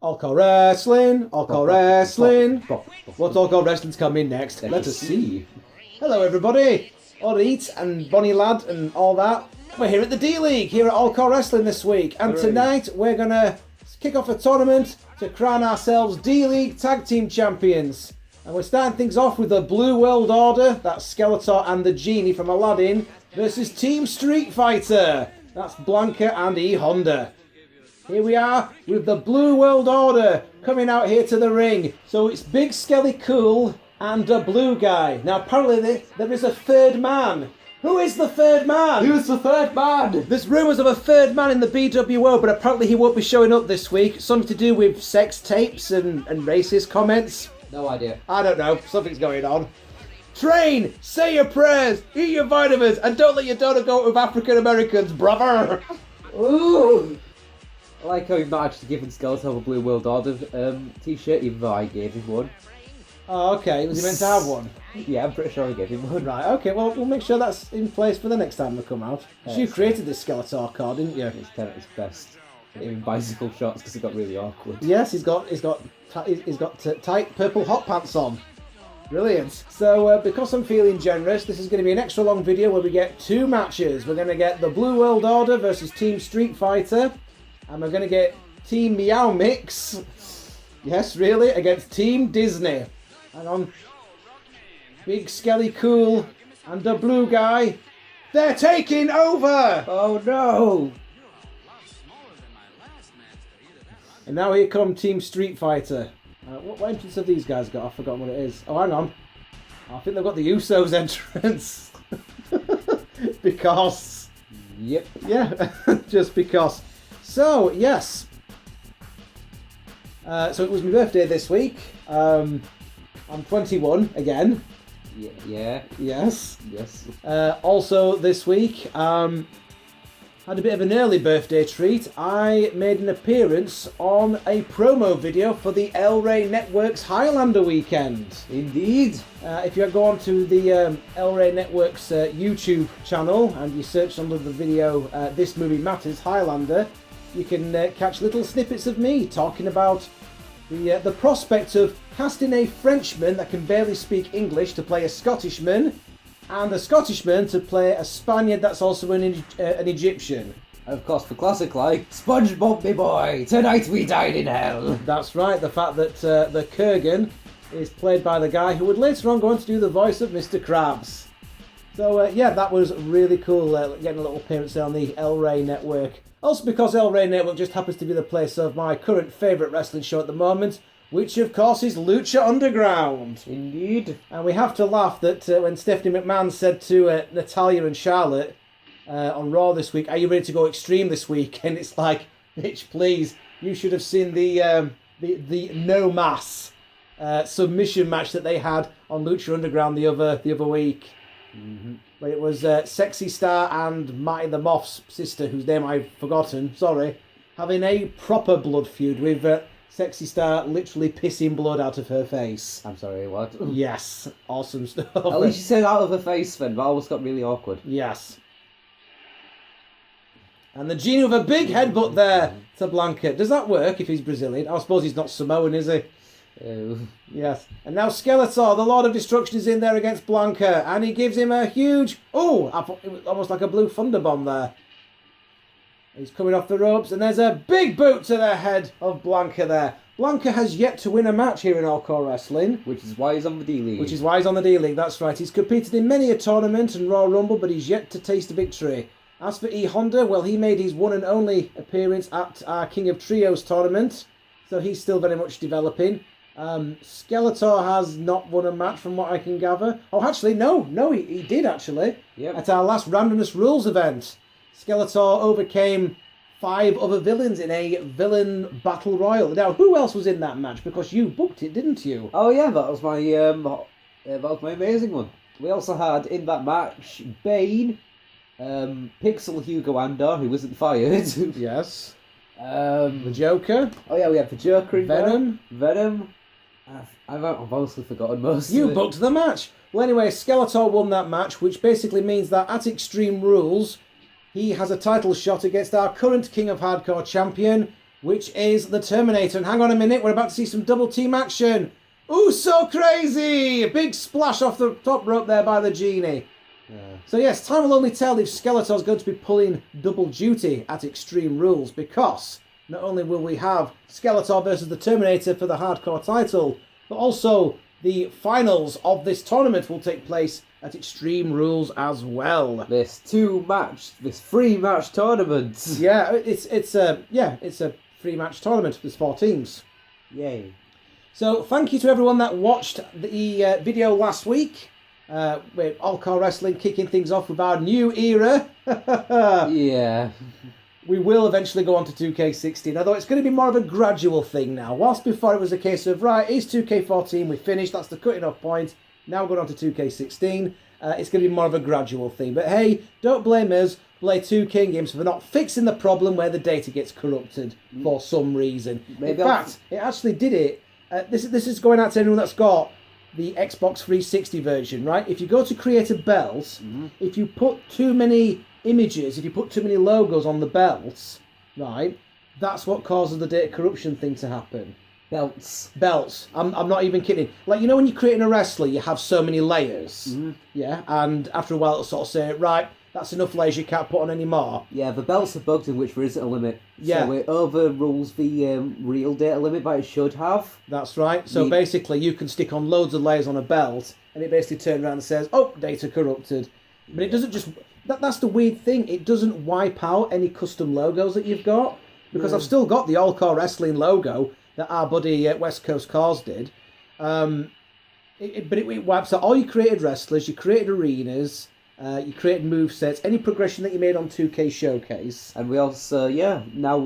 All-CAW Wrestling, All-CAW Wrestling. What's All-CAW Wrestling's coming next? Let us see. Hello everybody, alright, and Bonnie Lad and all that. We're here at the D-League, here at All-CAW Wrestling this week. And tonight we're going to kick off a tournament to crown ourselves D-League Tag Team Champions. And we're starting things off with the Blue World Order, that's Skeletor and the Genie from Aladdin, versus Team Street Fighter, that's Blanka and E-Honda. Here we are with the Blue World Order coming out here to the ring. So it's Big Skelly Cool and a blue guy. Now apparently there is a third man. Who is the third man? Who's the third man? There's rumours of a third man in the bWo, but apparently he won't be showing up this week. Something to do with sex tapes and racist comments. No idea. I don't know. Something's going on. Train, say your prayers, eat your vitamins, and don't let your daughter go out with African Americans, brother. Ooh. I like how you've not actually given Skeletor a Blue World Order t-shirt, even though I gave him one. Oh, okay. Was he meant to have one? Yeah, I'm pretty sure I gave him one. Right, okay. Well, we'll make sure that's in place for the next time they come out. You created this Skeletor card, didn't you? It's kind of his best. Even bicycle shots because it got really awkward. Yes, he's got tight purple hot pants on. Brilliant. So, because I'm feeling generous, this is going to be an extra long video where we get two matches. We're going to get the Blue World Order versus Team Street Fighter. And we're going to get Team Meow Mix, yes, really, against Team Disney. Hang on. Big Skelly Cool and the blue guy. They're taking over! Oh no! And now here come Team Street Fighter. What entrance have these guys got? I've forgotten what it is. Oh, hang on. I think they've got the Usos entrance. Because... Yep. Yeah, just because. So, yes. So it was my birthday this week. I'm 21 again. Yeah. Yes. Yes. Also this week, had a bit of an early birthday treat. I made an appearance on a promo video for the Rey Network's Highlander weekend. Indeed. If you go on to the Rey Network's YouTube channel and you search under the video This Movie Matters Highlander, you can catch little snippets of me talking about the prospect of casting a Frenchman that can barely speak English to play a Scottishman, and a Scottishman to play a Spaniard that's also an Egyptian. Of course, for classic like, SpongeBob me boy, tonight we dine in hell. That's right, the fact that the Kurgan is played by the guy who would later on go on to do the voice of Mr. Krabs. So yeah, that was really cool, getting a little appearance there on the Rey Network. Also because Rey Network just happens to be the place of my current favourite wrestling show at the moment, which of course is Lucha Underground. Indeed. And we have to laugh that when Stephanie McMahon said to Natalya and Charlotte on Raw this week, "Are you ready to go extreme this week?" And it's like, bitch, please, you should have seen the no mass submission match that they had on Lucha Underground the other week. Mm-hmm. Where it was Sexy Star and Marty the Moth's sister, whose name I've forgotten, sorry, having a proper blood feud with Sexy Star literally pissing blood out of her face. I'm sorry, what? Yes, awesome stuff. At least you said out of her face then, that almost got really awkward. Yes. And the Genie with a big headbutt there to Blanka. Does that work if he's Brazilian? I suppose he's not Samoan, is he? Yes. And now Skeletor, the Lord of Destruction, is in there against Blanka, and he gives him a huge... Oh, I thought it was almost like a blue thunder bomb there. He's coming off the ropes, and there's a big boot to the head of Blanka there. Blanka has yet to win a match here in All-CAW Wrestling. Which is why he's on the D-League. Which is why he's on the D-League, that's right. He's competed in many a tournament and Royal Rumble, but he's yet to taste a victory. As for E-Honda, well, he made his one and only appearance at our King of Trios tournament, so he's still very much developing. Skeletor has not won a match from what I can gather. Oh, actually, no, he did actually. Yep. At our last Randomness Rules event. Skeletor overcame 5 other villains in a villain battle royal. Now, who else was in that match? Because you booked it, didn't you? Oh yeah, that was my amazing one. We also had in that match Bane, Pixel Hugo Andor, who wasn't fired. Yes. The Joker. Oh yeah, we had the Joker in Venom. there. Venom. I've honestly forgotten most You of it. booked the match. Well, anyway, Skeletor won that match, which basically means that at Extreme Rules, he has a title shot against our current King of Hardcore champion, which is the Terminator. And hang on a minute, we're about to see some double team action. Ooh, so crazy! A big splash off the top rope there by the Genie. Yeah. So yes, time will only tell if Skeletor's going to be pulling double duty at Extreme Rules, because not only will we have Skeletor versus the Terminator for the hardcore title, but also the finals of this tournament will take place at Extreme Rules as well. This 3-match tournament. Yeah, it's a 3-match tournament. There's 4 teams. Yay. So thank you to everyone that watched the video last week. With All-CAW Wrestling kicking things off with our new era. Yeah. We will eventually go on to 2K16, although it's going to be more of a gradual thing now. Whilst before it was a case of, right, it's 2K14, we finished, that's the cutting off point. Now we're going on to 2K16. It's going to be more of a gradual thing. But hey, don't blame us, play 2K games for not fixing the problem where the data gets corrupted for some reason. In fact, it actually did it. This is going out to anyone that's got the Xbox 360 version, right? If you go to create a belt, if you put too many images, if you put too many logos on the belts, right, that's what causes the data corruption thing to happen. Belts. I'm not even kidding. Like, you know when you're creating a wrestler, you have so many layers, yeah? And after a while it'll sort of say, right, that's enough layers, you can't put on any more. Yeah, the belts are bugged in which there isn't a limit. Yeah. So it overrules the real data limit that it should have. That's right. So basically you can stick on loads of layers on a belt and it basically turns around and says, oh, data corrupted. But it doesn't just... That's the weird thing. It doesn't wipe out any custom logos that you've got. Because I've still got the All-CAW Wrestling logo that our buddy West Coast Cars did. But it wipes out all your created wrestlers, your created arenas... you created movesets, any progression that you made on 2K Showcase. And we also, now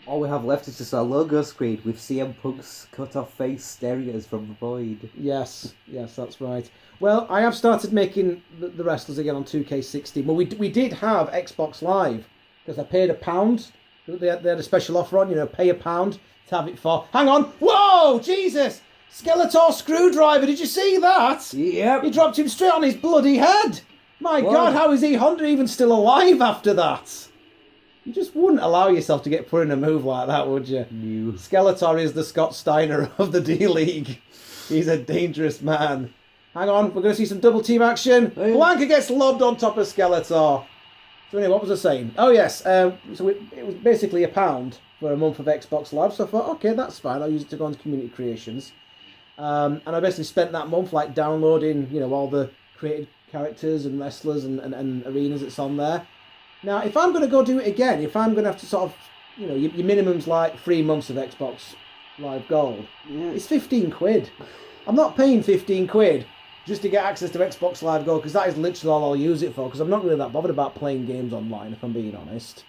all we have left is just our logo screen with CM Punk's cut-off face staring at us from the void. Yes, that's right. Well, I have started making the wrestlers again on 2K16. Well, we did have Xbox Live, because I paid £1. They had a special offer on, pay £1 to have it for... Hang on! Whoa! Jesus! Skeletor screwdriver, did you see that? Yep. He dropped him straight on his bloody head. My God, how is E-Honda even still alive after that? You just wouldn't allow yourself to get put in a move like that, would you? No. Skeletor is the Scott Steiner of the D-League. He's a dangerous man. Hang on, we're going to see some double team action. Oh, yeah. Blanka gets lobbed on top of Skeletor. So anyway, what was I saying? Oh yes, so it was basically £1 for a month of Xbox Live. So I thought, okay, that's fine. I'll use it to go on to Community Creations. And I basically spent that month like downloading, all the created characters and wrestlers and arenas that's on there. Now, if I'm going to go do it again, if I'm going to have to sort of, your minimum's like 3 months of Xbox Live Gold, it's 15 quid. I'm not paying 15 quid just to get access to Xbox Live Gold, because that is literally all I'll use it for, because I'm not really that bothered about playing games online, if I'm being honest.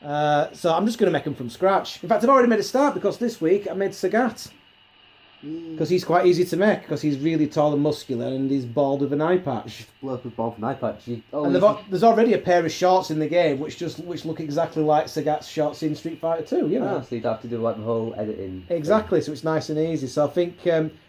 So I'm just going to make them from scratch. In fact, I've already made a start, because this week I made Sagat. Because he's quite easy to make, because he's really tall and muscular and he's bald with an eye patch. Bloke with bald with an eye patch. And there's already a pair of shorts in the game which look exactly like Sagat's shorts in Street Fighter 2, so you'd have to do like the whole editing. Exactly, so it's nice and easy. So I think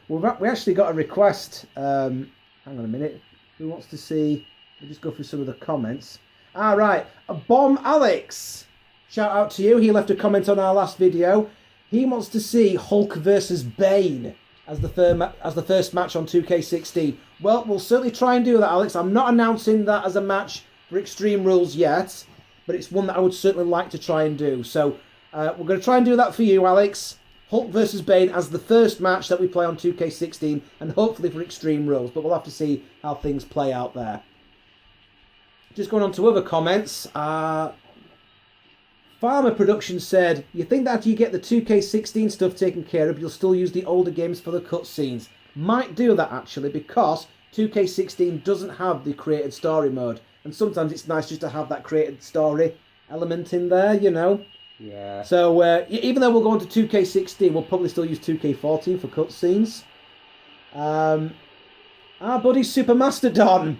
we actually got a request. Hang on a minute. Who wants to see... We'll just go through some of the comments. Right, Bomb Alex. Shout out to you. He left a comment on our last video. He wants to see Hulk versus Bane as the first match on 2K16. Well, we'll certainly try and do that, Alex. I'm not announcing that as a match for Extreme Rules yet, but it's one that I would certainly like to try and do. So we're going to try and do that for you, Alex. Hulk versus Bane as the first match that we play on 2K16, and hopefully for Extreme Rules, but we'll have to see how things play out there. Just going on to other comments. Farmer Production said, you think that after you get the 2K16 stuff taken care of, you'll still use the older games for the cutscenes? Might do that actually, because 2K16 doesn't have the created story mode, and sometimes it's nice just to have that created story element in there, Yeah. So even though we'll go on to 2K16, we'll probably still use 2K14 for cutscenes. Our buddy Super Mastodon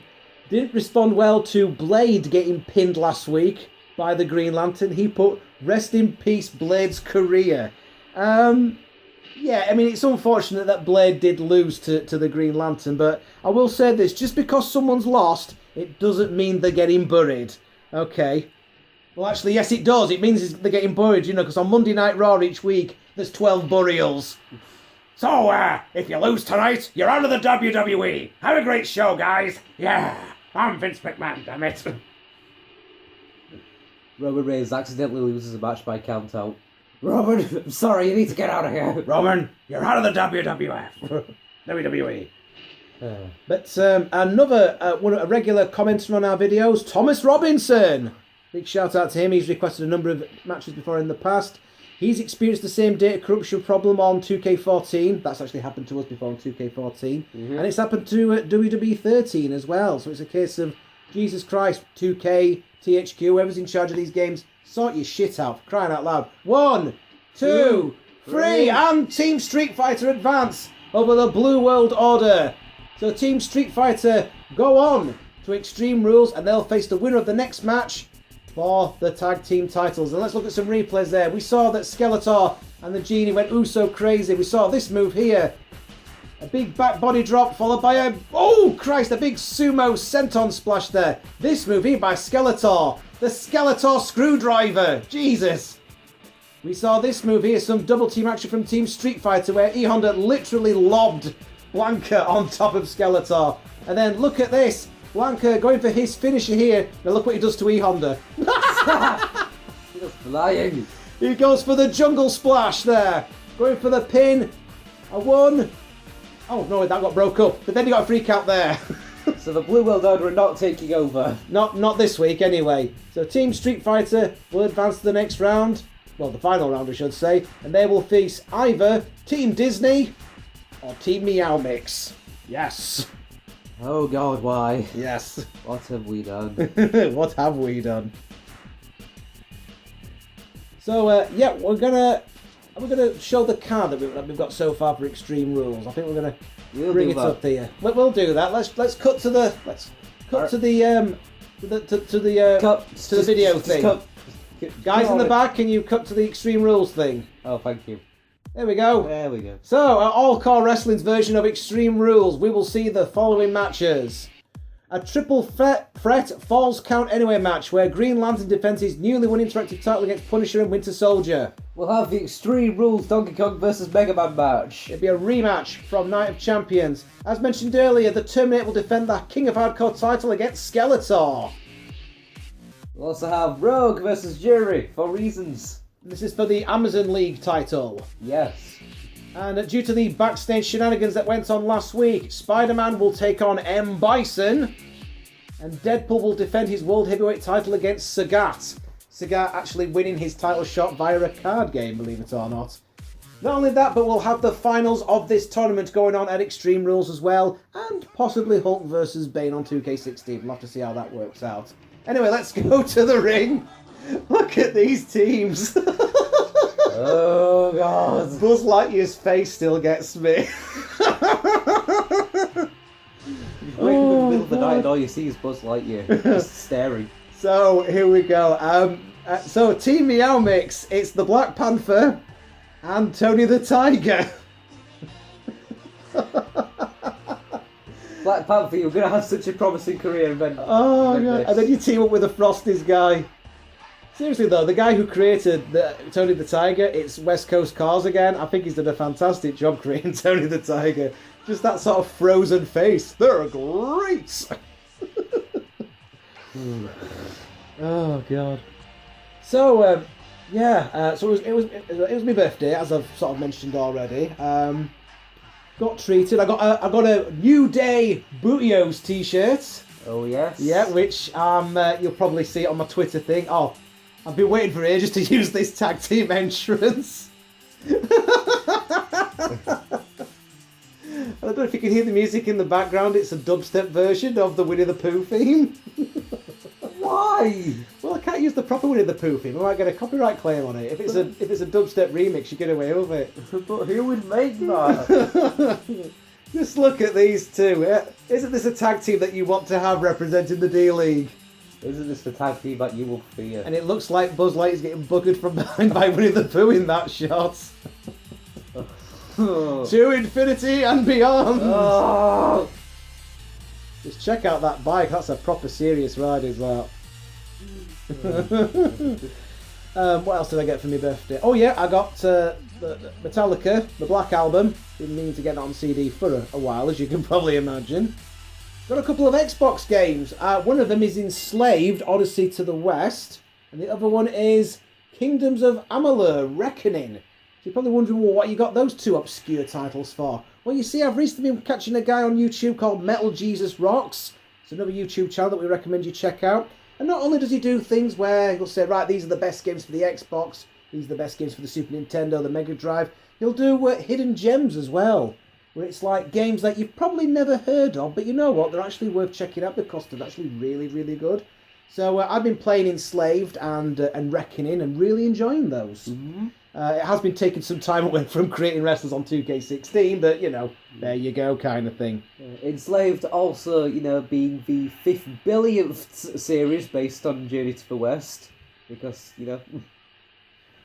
didn't respond well to Blade getting pinned last week by the Green Lantern. He put, rest in peace, Blade's career. Yeah, I mean, it's unfortunate that Blade did lose to the Green Lantern, but I will say this, just because someone's lost, it doesn't mean they're getting buried. Okay. Well, actually, yes, it does. It means they're getting buried, because on Monday Night Raw each week, there's 12 burials. So, if you lose tonight, you're out of the WWE. Have a great show, guys. Yeah, I'm Vince McMahon, damn it. Roman Reigns accidentally loses a match by count out. Roman, I'm sorry, you need to get out of here. Roman, you're out of the WWF. WWE. But another a regular commenter on our videos, Thomas Robinson. Big shout out to him. He's requested a number of matches before in the past. He's experienced the same data corruption problem on 2K14. That's actually happened to us before on 2K14. And it's happened to WWE 13 as well. So it's a case of, Jesus Christ, 2K, THQ, whoever's in charge of these games, sort your shit out, for crying out loud. 1, 2, 3, and Team Street Fighter advance over the Blue World Order. So Team Street Fighter go on to Extreme Rules, and they'll face the winner of the next match for the tag team titles. And let's look at some replays there. We saw that Skeletor and the Genie went so crazy. We saw this move here. A big back body drop followed by a big sumo senton splash there. This move here by Skeletor. The Skeletor screwdriver. Jesus. We saw this move here, some double team action from Team Street Fighter where E-Honda literally lobbed Blanka on top of Skeletor. And then look at this. Blanka going for his finisher here. Now look what he does to E-Honda. He was flying. He goes for the jungle splash there. Going for the pin. A 1. Oh no, that got broke up. But then he got a free count there. So the Blue World Order are not taking over. Not this week anyway. So Team Street Fighter will advance to the next round. Well, the final round I should say. And they will face either Team Disney or Team Meow Mix. Yes. Oh God, why? Yes. What have we done? What have we done? So yeah, we're gonna show the card that we've got so far for Extreme Rules. I think we're gonna bring it up here. We'll do that. Let's cut to the video thing. Guys in the back, can you cut to the Extreme Rules thing? Oh, thank you. There we go. There we go. So, All-CAW Wrestling's version of Extreme Rules, we will see the following matches. A triple threat Falls Count Anywhere match where Green Lantern defends his newly won interactive title against Punisher and Winter Soldier. We'll have the Extreme Rules Donkey Kong vs Mega Man match. It'll be a rematch from Night of Champions. As mentioned earlier, the Terminator will defend the King of Hardcore title against Skeletor. We'll also have Rogue vs Jury for reasons. This is for the Amazon League title. Yes. And due to the backstage shenanigans that went on last week, Spider-Man will take on M. Bison. And Deadpool will defend his World Heavyweight title against Sagat. Sagat actually winning his title shot via a card game, believe it or not. Not only that, but we'll have the finals of this tournament going on at Extreme Rules as well. And possibly Hulk versus Bane on 2K16. We'll have to see how that works out. Anyway, let's go to the ring. Look at these teams. Oh, God. Buzz Lightyear's face still gets me. You wake up in the middle of the night and all you see is Buzz Lightyear just staring. So, here we go. So, Team Meow Mix, it's the Black Panther and Tony the Tiger. Black Panther, you're going to have such a promising career. And then, oh, God. And then you team up with the Frosties guy. Seriously though, the guy who created Tony the Tiger, it's West Coast Cars again. I think he's done a fantastic job creating Tony the Tiger. Just that sort of frozen face. They're great! Oh, God. So, so it was my birthday, as I've sort of mentioned already. Got treated. I got a New Day bWo's t-shirt. Oh, yes? Yeah, which you'll probably see it on my Twitter thing. Oh, I've been waiting for ages to use this tag team entrance. I don't know if you can hear the music in the background. It's a dubstep version of the Winnie the Pooh theme. Why? Well, I can't use the proper Winnie the Pooh theme. I might get a copyright claim on it. If it's a dubstep remix, you get away with it. But who would make that? Just look at these two. Isn't this a tag team that you want to have representing the D-League? Isn't this the tag team that you will fear? And it looks like Buzz Lightyear's getting buggered from behind by Winnie the Pooh in that shot. To infinity and beyond! Oh. Just check out that bike, that's a proper serious ride as well. What else did I get for my birthday? Oh yeah, I got the Metallica, the Black Album. Been meaning to get it on CD for a while, as you can probably imagine. Got a couple of Xbox games. One of them is Enslaved, Odyssey to the West. And the other one is Kingdoms of Amalur, Reckoning. So you're probably wondering, well, what you got those two obscure titles for? Well, you see, I've recently been catching a guy on YouTube called Metal Jesus Rocks. It's another YouTube channel that we recommend you check out. And not only does he do things where he'll say, right, these are the best games for the Xbox, these are the best games for the Super Nintendo, the Mega Drive. He'll do hidden gems as well, where it's like games that you've probably never heard of, but you know what, they're actually worth checking out because they're actually really, really good. So I've been playing Enslaved and Reckoning and really enjoying those. Mm-hmm. It has been taking some time away from creating wrestlers on 2K16, but, you know, there you go kind of thing. Enslaved also, you know, being the 5th billionth series based on Journey to the West, because, you know...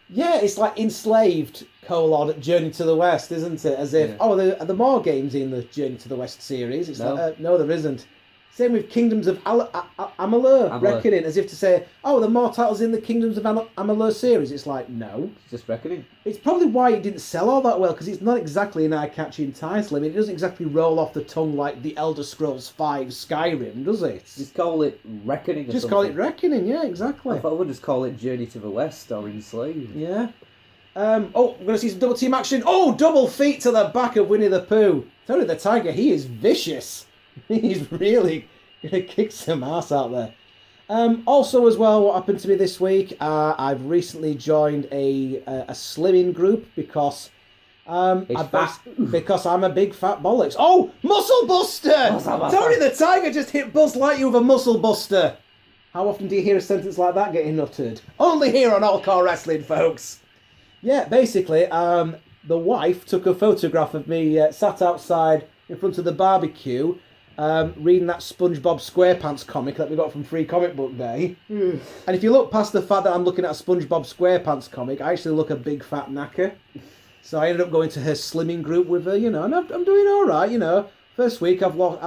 Yeah, it's like Enslaved, Journey to the West, isn't it? As if, are there more games in the Journey to the West series? It's like, no, there isn't. Same with Kingdoms of Amalur, Reckoning, as if to say, there are more titles in the Kingdoms of Amalur series. It's like, no. It's just Reckoning. It's probably why it didn't sell all that well, because it's not exactly an eye-catching title. I mean, it doesn't exactly roll off the tongue like the Elder Scrolls V Skyrim, does it? Just call it Reckoning or Just something. call it Reckoning, yeah, exactly. I thought I would just call it Journey to the West or Enslaved. Yeah. We're going to see some double team action. Oh, double feet to the back of Winnie the Pooh. Tony the Tiger, he is vicious. He's really going to kick some ass out there. Also, as well, what happened to me this week, I've recently joined a slimming group because because I'm a big fat bollocks. Oh, Muscle Buster! Tony the Tiger just hit Buzz Lightyear with a Muscle Buster. How often do you hear a sentence like that getting uttered? Only here on All-CAW Wrestling, folks. Yeah, basically, the wife took a photograph of me sat outside in front of the barbecue reading that SpongeBob SquarePants comic that we got from Free Comic Book Day. And if you look past the fact that I'm looking at a SpongeBob SquarePants comic, I actually look a big fat knacker. So I ended up going to her slimming group with her, you know, and I'm doing all right, you know. First week I've lost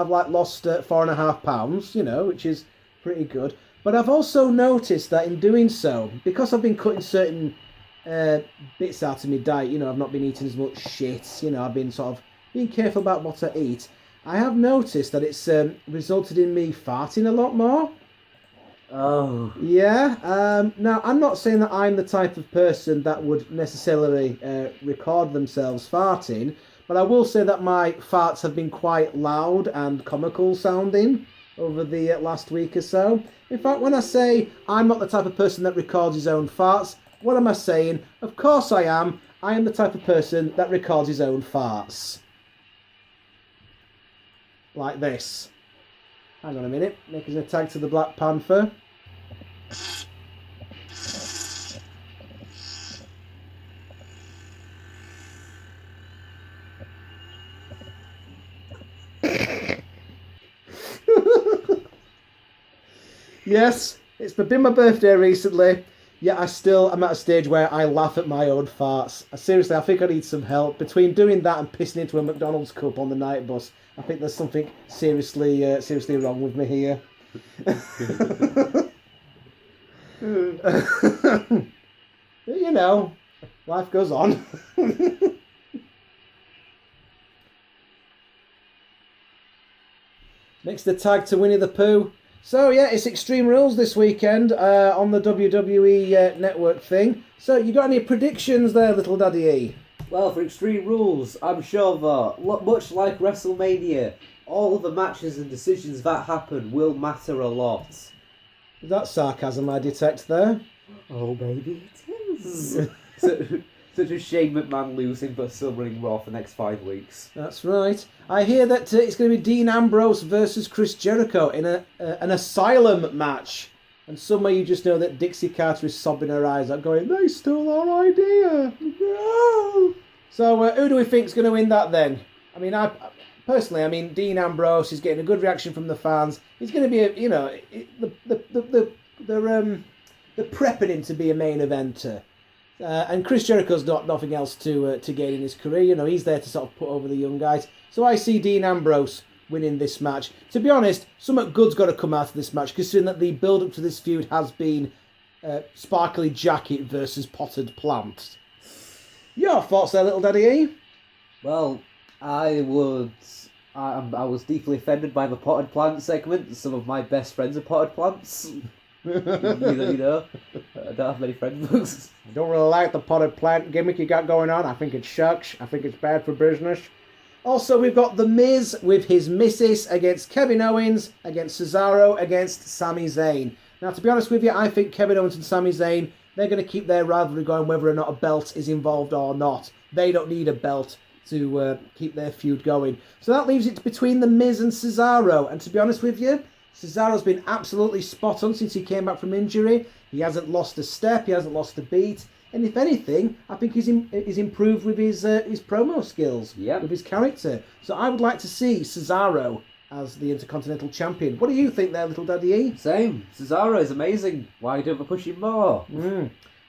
4.5 pounds, you know, which is pretty good. But I've also noticed that in doing so, because I've been cutting certain bits out of my diet, you know, I've not been eating as much shit, you know, I've been sort of being careful about what I eat. I have noticed that it's resulted in me farting a lot more. Oh. Yeah. Now, I'm not saying that I'm the type of person that would necessarily record themselves farting, but I will say that my farts have been quite loud and comical sounding over the last week or so. In fact, when I say I'm not the type of person that records his own farts, what am I saying? Of course I am. I am the type of person that records his own farts. Like this. Hang on a minute. Making a tag to the Black Panther. Yes, it's been my birthday recently. Yeah, I'm at a stage where I laugh at my own farts. Seriously, I think I need some help. Between doing that and pissing into a McDonald's cup on the night bus, I think there's something seriously wrong with me here. You know, life goes on. Makes the tag to Winnie the Pooh. So yeah, it's Extreme Rules this weekend on the WWE Network thing. So you got any predictions there, little Daddy E? Well, for Extreme Rules, I'm sure that, much like WrestleMania, all of the matches and decisions that happen will matter a lot. Is that sarcasm I detect there? Oh, baby, it is. Such a shame McMahon losing, but still running Raw for the next 5 weeks. That's right. I hear that it's going to be Dean Ambrose versus Chris Jericho in an Asylum match. And somewhere you just know that Dixie Carter is sobbing her eyes out going, they stole our idea. No. So who do we think is going to win that then? I mean, personally, Dean Ambrose is getting a good reaction from the fans. He's going to be, they're prepping him to be a main eventer. And Chris Jericho's got nothing else to gain in his career. You know, he's there to sort of put over the young guys. So I see Dean Ambrose winning this match. To be honest, something good's got to come out of this match, considering that the build-up to this feud has been sparkly jacket versus potted plant. Your thoughts there, little Daddy E? Well, I was deeply offended by the potted plant segment. Some of my best friends are potted plants. you know, I don't have many friends. I don't really like the potted plant gimmick you got going on. I think it sucks. I think it's bad for business. Also, we've got The Miz with his missus against Kevin Owens, against Cesaro, against Sami Zayn. Now, to be honest with you, I think Kevin Owens and Sami Zayn, they're going to keep their rivalry going whether or not a belt is involved or not. They don't need a belt to keep their feud going. So that leaves it between The Miz and Cesaro. And to be honest with you, Cesaro's been absolutely spot on since he came back from injury. He hasn't lost a step, he hasn't lost a beat. And if anything, I think he's improved with his promo skills, with his character. So I would like to see Cesaro as the Intercontinental Champion. What do you think there, little Daddy E? Same. Cesaro is amazing. Why don't we push him more?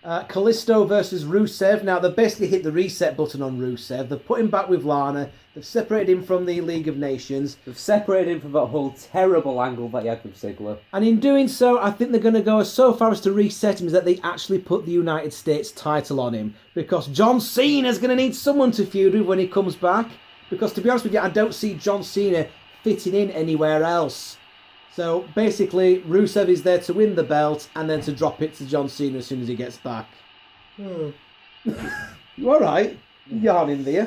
Kalisto versus Rusev. Now, they've basically hit the reset button on Rusev. They've put him back with Lana. They've separated him from the League of Nations. They've separated him from that whole terrible angle that he had with Ziggler. And in doing so, I think they're going to go so far as to reset him that they actually put the United States title on him. Because John Cena's going to need someone to feud with when he comes back. Because to be honest with you, I don't see John Cena fitting in anywhere else. So basically, Rusev is there to win the belt and then to drop it to John Cena as soon as he gets back. You alright? Yarning there.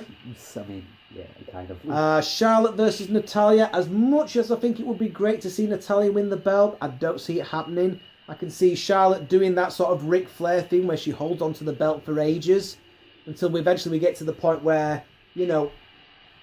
I mean, yeah, kind of. Charlotte versus Natalya. As much as I think it would be great to see Natalya win the belt, I don't see it happening. I can see Charlotte doing that sort of Ric Flair thing where she holds onto the belt for ages until we get to the point where, you know,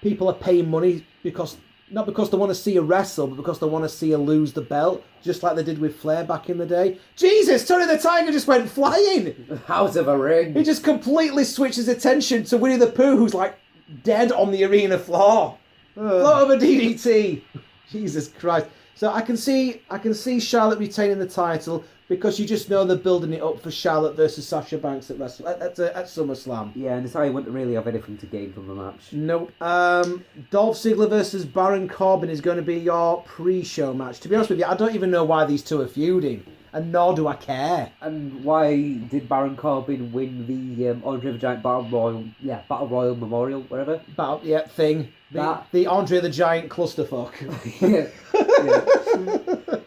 people are paying money because... Not because they want to see her wrestle, but because they want to see her lose the belt, just like they did with Flair back in the day. Jesus, Tony the Tiger just went flying! Out of a ring! He just completely switched his attention to Winnie the Pooh, who's like dead on the arena floor. Float of a DDT! Jesus Christ. So I can see Charlotte retaining the title because you just know they're building it up for Charlotte versus Sasha Banks at SummerSlam. Yeah, and Natalya wouldn't really have anything to gain from the match. Nope. Dolph Ziggler versus Baron Corbin is going to be your pre-show match. To be honest with you, I don't even know why these two are feuding, and nor do I care. And why did Baron Corbin win the Andre the Giant Battle Royal Memorial, whatever? Thing. The Andre the Giant clusterfuck. yeah.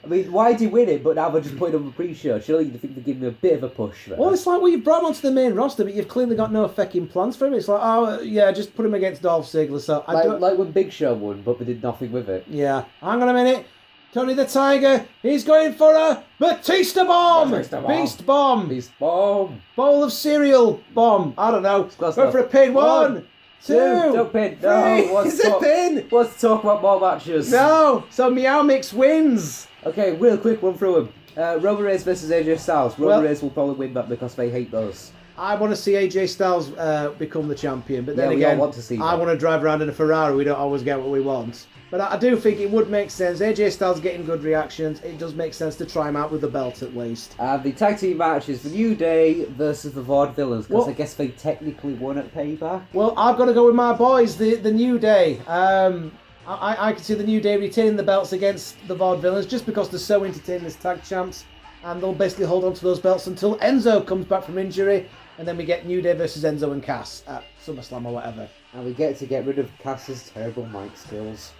I mean, why did he win it, but now they're just putting him on the pre-show? Surely you think they're giving him a bit of a push there. Well, it's like, you've brought him onto the main roster, but you've clearly got no fucking plans for him. It's like, just put him against Dolph Ziggler. So like when Big Show won, but they did nothing with it. Yeah. Hang on a minute. Tony the Tiger, he's going for a Batista bomb! Beast bomb! Beast bomb! Bowl of cereal bomb! I don't know. Go for a pin. One, two, don't pin. No, is it pin? Let's talk about more matches. No, so Meow Mix wins. Okay, real quick run through them. Roman Reigns versus AJ Styles. Roman Reigns will probably win that because they hate those. I want to see AJ Styles become the champion, but then we again, all want to see I want to drive around in a Ferrari. We don't always get what we want. But I do think it would make sense. AJ Styles getting good reactions. It does make sense to try him out with the belt at least. The tag team match is the New Day versus the Vaudevillains, because I guess they technically won at Payback. Well, I've got to go with my boys, the New Day. I can see the New Day retaining the belts against the Vaudevillains just because they're so entertaining as tag champs. And they'll basically hold on to those belts until Enzo comes back from injury. And then we get New Day versus Enzo and Cass at SummerSlam or whatever. And we get to get rid of Cass's terrible mic skills.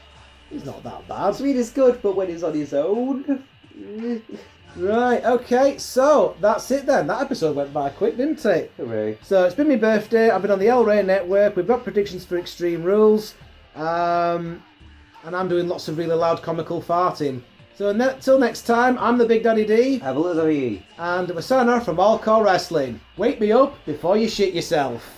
He's not that bad. Sweet is good, but when he's on his own... Right, okay, so that's it then. That episode went by quick, didn't it? Hooray. So it's been my birthday. I've been on the Rey Network. We've got predictions for Extreme Rules. And I'm doing lots of really loud comical farting. So till next time, I'm the Big Daddy D. Have a little E. And we're signing off from All-CAW Wrestling. Wake me up before you shit yourself.